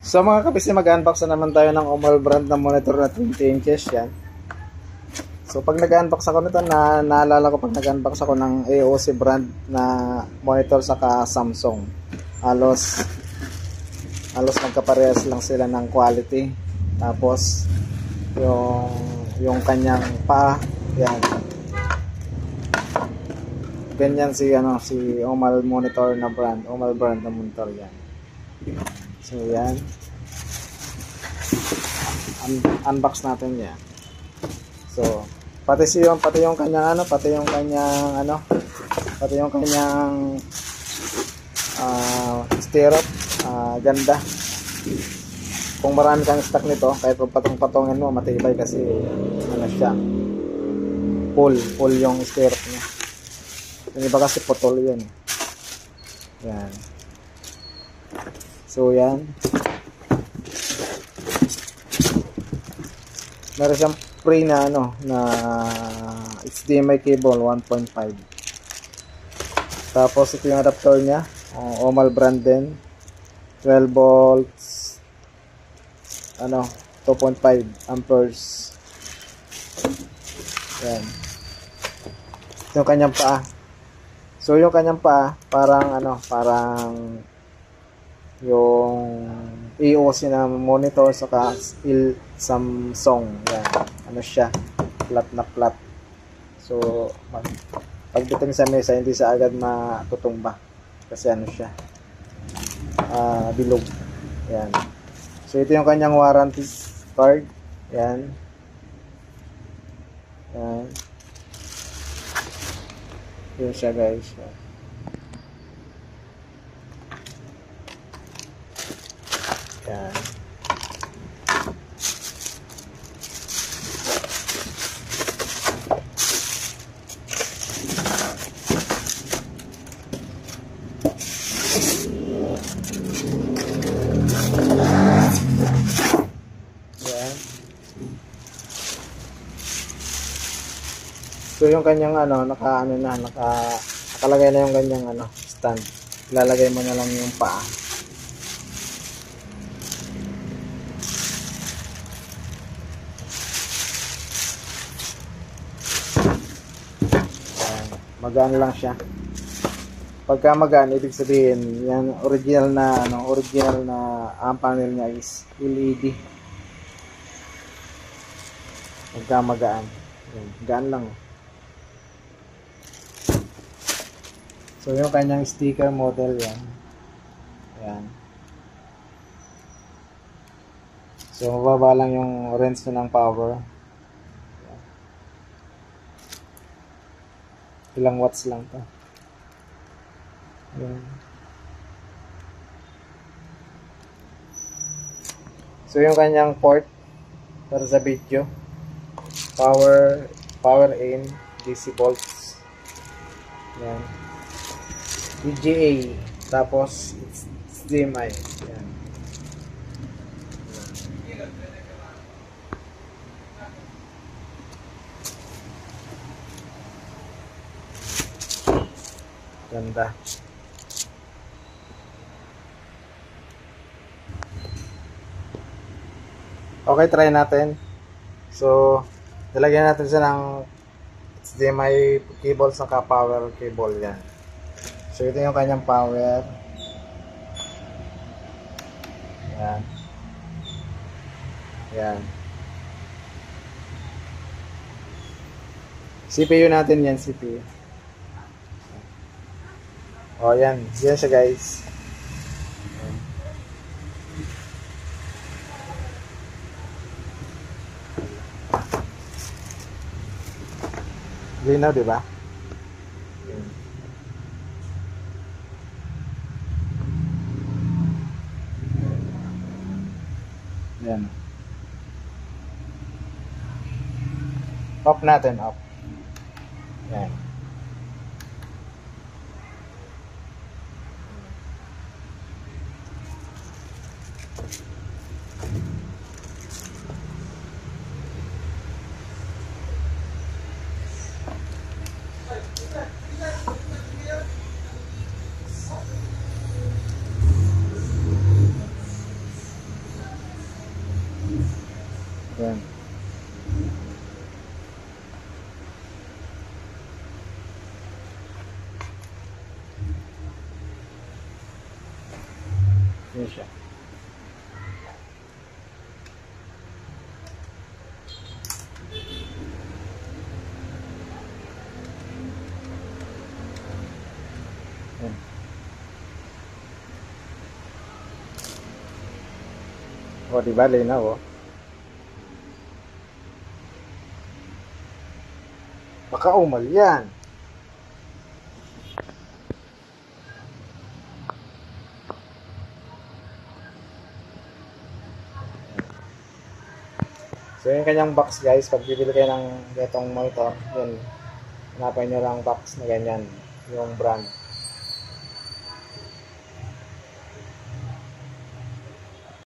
So mga kabisi, mag-unbox na naman tayo ng Omal brand na monitor na 20 inches yan. So pag nag-unbox ako nito, naalala ko pag nag-unbox ako ng AOC brand na monitor saka Samsung. Halos magkaparehas lang sila ng quality. Tapos yung kanyang paa, yan. Ganyan si Omal monitor na brand, Omal brand na monitor yan. So yan. Unbox natin yan. So pati yung kanyang stirrup, ganda. Kung marami kang stock nito, kahit patong-patongin mo, matibay kasi siya. Full yung stirrup niya. Yung iba kasi putol yun. Yan. So yan. Meron siyang free na HDMI cable 1.5. Tapos ito yung adapter niya, Omal brand din. 12 volts 2.5 amperes. Yan. Yung kanyang paa. So yung kanyang paa parang yung AOC na monitor saka Samsung. Yan. Siya, flat na flat. So pagdating sa mesa, hindi sa agad matutumba kasi siya, bilog. Yan. So ito yung kanyang warranty card. Yan. Yan. Yun siya, guys. Yan. So yung kanyang nakalagay na yung kanyang stand. Ilalagay mo na lang yung paa. Magaan lang siya. Pagka magaan, ibig sabihin yan original na ang panel niya is LED. Pagka magaan, gaan lang. So yung kanyang sticker model yan. Yan. So mababa lang yung range ng power. Yan. Ilang watts lang to. Yan. So yung kanyang port para sa video, power in, DC volts. Yan. VGA, tapos HDMI. Yan. Ganda. Okay, try natin. So nilagyan natin siya ng HDMI cable saka power cable. Yan. So ito yung kanyang power. Yan. Yan. CPU natin yan, CPU. O yan. Yan siya, guys. Yan. Linaw, diba? Yan. Yan. Off natin, off. Yan. Yan. Yan siya. Yan. O, diba? Linaw, o. Baka umal yan. So, yung kanyang box, guys, pag bibili kayo ng itong monitor, yun, hanapin nyo lang box na ganyan, yung brand.